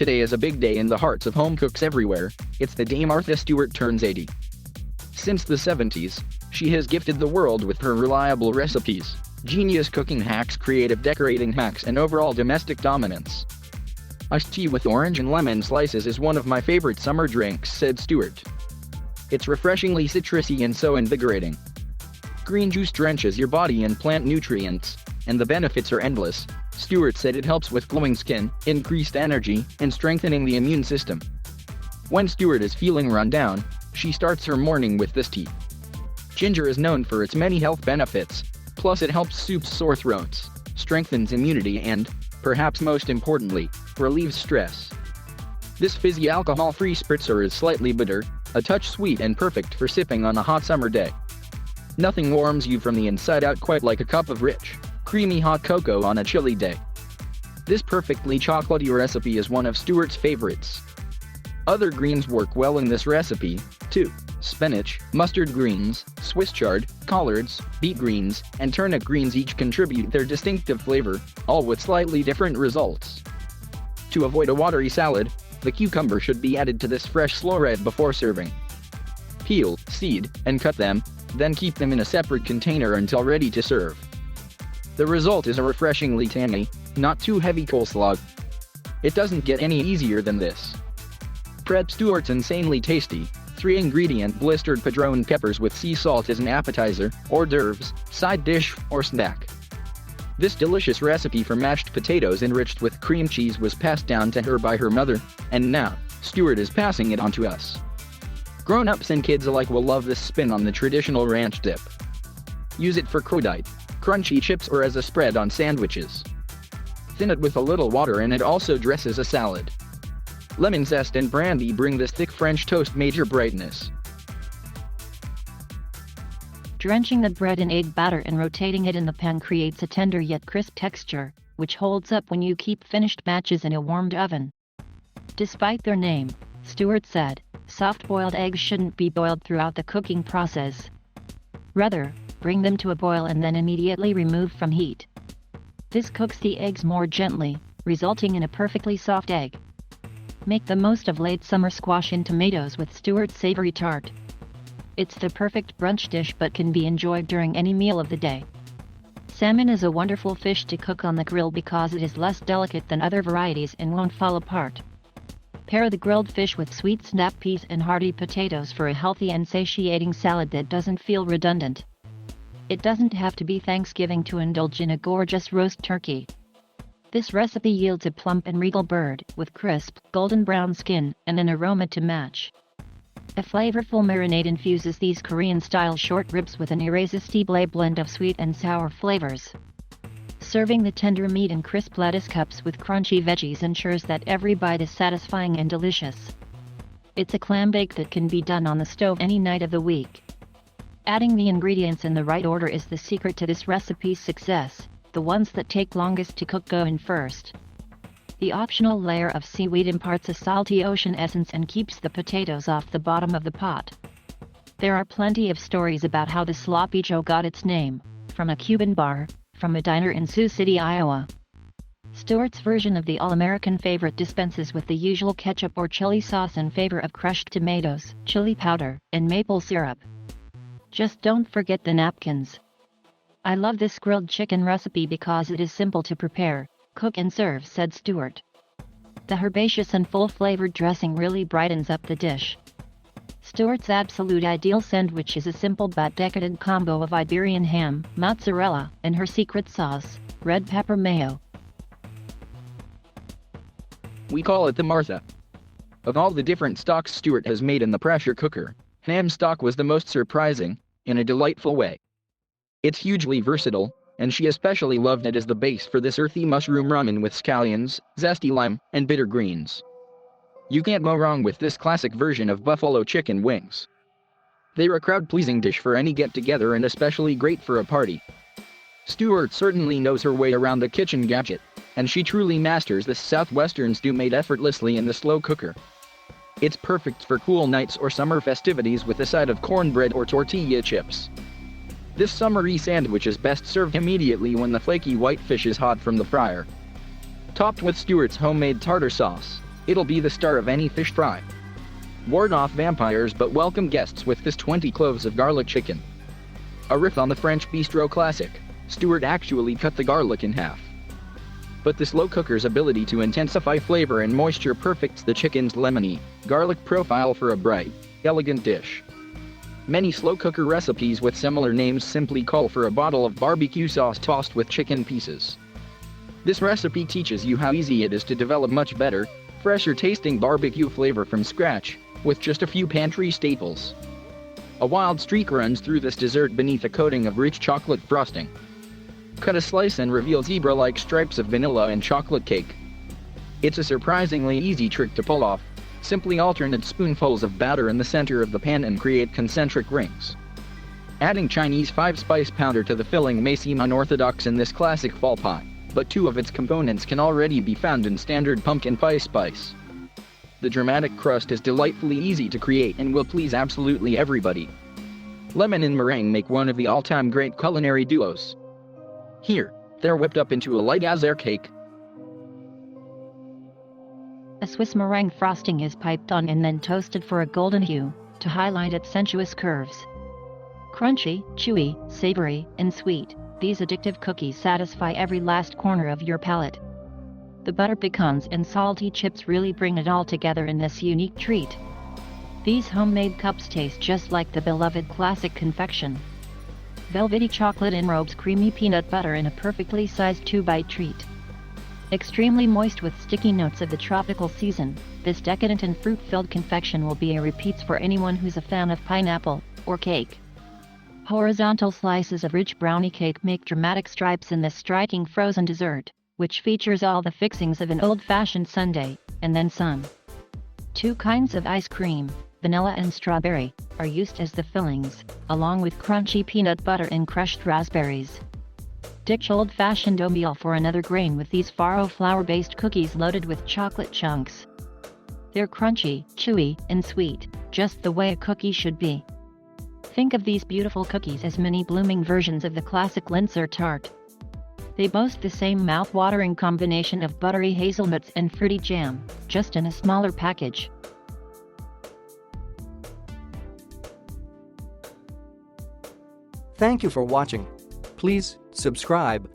Today is a big day in the hearts of home cooks everywhere. It's the day Martha Stewart turns 80. Since the 70s, she has gifted the world with her reliable recipes, genius cooking hacks, creative decorating hacks, and overall domestic dominance. Iced tea with orange and lemon slices is one of my favorite summer drinks, said Stewart. It's refreshingly citrusy and so invigorating. Green juice drenches your body in plant nutrients, and the benefits are endless. Stewart said it helps with glowing skin, increased energy, and strengthening the immune system. When Stewart is feeling run down, she starts her morning with this tea. Ginger is known for its many health benefits, plus it helps soothe sore throats, strengthens immunity, and, perhaps most importantly, relieves stress. This fizzy alcohol-free spritzer is slightly bitter, a touch sweet, and perfect for sipping on a hot summer day. Nothing warms you from the inside out quite like a cup of rich, creamy hot cocoa on a chilly day. This perfectly chocolatey recipe is one of Stewart's favorites. Other greens work well in this recipe, too. Spinach, mustard greens, Swiss chard, collards, beet greens, and turnip greens each contribute their distinctive flavor, all with slightly different results. To avoid a watery salad, the cucumber should be added to this fresh slow red before serving. Peel, seed, and cut them, then keep them in a separate container until ready to serve. The result is a refreshingly tangy, not too heavy coleslaw. It doesn't get any easier than this. Prep Stewart's insanely tasty, 3-ingredient blistered padron peppers with sea salt as an appetizer, hors d'oeuvres, side dish, or snack. This delicious recipe for mashed potatoes enriched with cream cheese was passed down to her by her mother, and now, Stewart is passing it on to us. Grown-ups and kids alike will love this spin on the traditional ranch dip. Use it for crudite, crunchy chips, or as a spread on sandwiches. Thin it with a little water and it also dresses a salad. Lemon zest and brandy bring this thick French toast major brightness. Drenching the bread in egg batter and rotating it in the pan creates a tender yet crisp texture, which holds up when you keep finished batches in a warmed oven. Despite their name, Stewart said, soft-boiled eggs shouldn't be boiled throughout the cooking process. Rather, bring them to a boil and then immediately remove from heat. This cooks the eggs more gently, resulting in a perfectly soft egg. Make the most of late summer squash and tomatoes with Stewart's savory tart. It's the perfect brunch dish but can be enjoyed during any meal of the day. Salmon is a wonderful fish to cook on the grill because it is less delicate than other varieties and won't fall apart. Pair the grilled fish with sweet snap peas and hearty potatoes for a healthy and satiating salad that doesn't feel redundant. It doesn't have to be Thanksgiving to indulge in a gorgeous roast turkey. This recipe yields a plump and regal bird with crisp, golden brown skin and an aroma to match. A flavorful marinade infuses these Korean-style short ribs with an irresistible blend of sweet and sour flavors. Serving the tender meat in crisp lettuce cups with crunchy veggies ensures that every bite is satisfying and delicious. It's a clam bake that can be done on the stove any night of the week. Adding the ingredients in the right order is the secret to this recipe's success. The ones that take longest to cook go in first. The optional layer of seaweed imparts a salty ocean essence and keeps the potatoes off the bottom of the pot. There are plenty of stories about how the Sloppy Joe got its name, from a Cuban bar, from a diner in Sioux City, Iowa. Stewart's version of the all-American favorite dispenses with the usual ketchup or chili sauce in favor of crushed tomatoes, chili powder, and maple syrup. Just don't forget the napkins. I love this grilled chicken recipe because it is simple to prepare, cook and serve, said Stewart. The herbaceous and full-flavored dressing really brightens up the dish. Stewart's absolute ideal sandwich is a simple but decadent combo of Iberian ham, mozzarella, and her secret sauce, red pepper mayo. We call it the Martha. Of all the different stocks Stewart has made in the pressure cooker, ham stock was the most surprising, in a delightful way. It's hugely versatile, and she especially loved it as the base for this earthy mushroom ramen with scallions, zesty lime, and bitter greens. You can't go wrong with this classic version of buffalo chicken wings. They're a crowd-pleasing dish for any get-together and especially great for a party. Stewart certainly knows her way around the kitchen gadget, and she truly masters this southwestern stew made effortlessly in the slow cooker. It's perfect for cool nights or summer festivities with a side of cornbread or tortilla chips. This summery sandwich is best served immediately when the flaky white fish is hot from the fryer. Topped with Stewart's homemade tartar sauce, It'll be the star of any fish fry. Ward off vampires but welcome guests with this 20 cloves of garlic chicken. A riff on the French bistro classic, Stewart actually cut the garlic in half. But the slow cooker's ability to intensify flavor and moisture perfects the chicken's lemony, garlic profile for a bright, elegant dish. Many slow cooker recipes with similar names simply call for a bottle of barbecue sauce tossed with chicken pieces. This recipe teaches you how easy it is to develop much better, fresher tasting barbecue flavor from scratch, with just a few pantry staples. A wild streak runs through this dessert beneath a coating of rich chocolate frosting. Cut a slice and reveal zebra-like stripes of vanilla and chocolate cake. It's a surprisingly easy trick to pull off. Simply alternate spoonfuls of batter in the center of the pan and create concentric rings. Adding Chinese 5-spice powder to the filling may seem unorthodox in this classic fall pie, but 2 of its components can already be found in standard pumpkin pie spice. The dramatic crust is delightfully easy to create and will please absolutely everybody. Lemon and meringue make one of the all-time great culinary duos. Here, they're whipped up into a light azaire cake. A Swiss meringue frosting is piped on and then toasted for a golden hue, to highlight its sensuous curves. Crunchy, chewy, savory, and sweet, these addictive cookies satisfy every last corner of your palate. The butter pecans and salty chips really bring it all together in this unique treat. These homemade cups taste just like the beloved classic confection. Velvety chocolate enrobes creamy peanut butter in a perfectly sized 2-bite treat. Extremely moist with sticky notes of the tropical season, this decadent and fruit-filled confection will be a repeat for anyone who's a fan of pineapple or cake. Horizontal slices of rich brownie cake make dramatic stripes in this striking frozen dessert, which features all the fixings of an old-fashioned sundae, and then some. 2 kinds of ice cream, vanilla and strawberry, are used as the fillings, along with crunchy peanut butter and crushed raspberries. Ditch old-fashioned oatmeal for another grain with these farro flour-based cookies loaded with chocolate chunks. They're crunchy, chewy, and sweet, just the way a cookie should be. Think of these beautiful cookies as mini blooming versions of the classic Linzer tart. They boast the same mouth-watering combination of buttery hazelnuts and fruity jam, just in a smaller package. Thank you for watching. Please subscribe.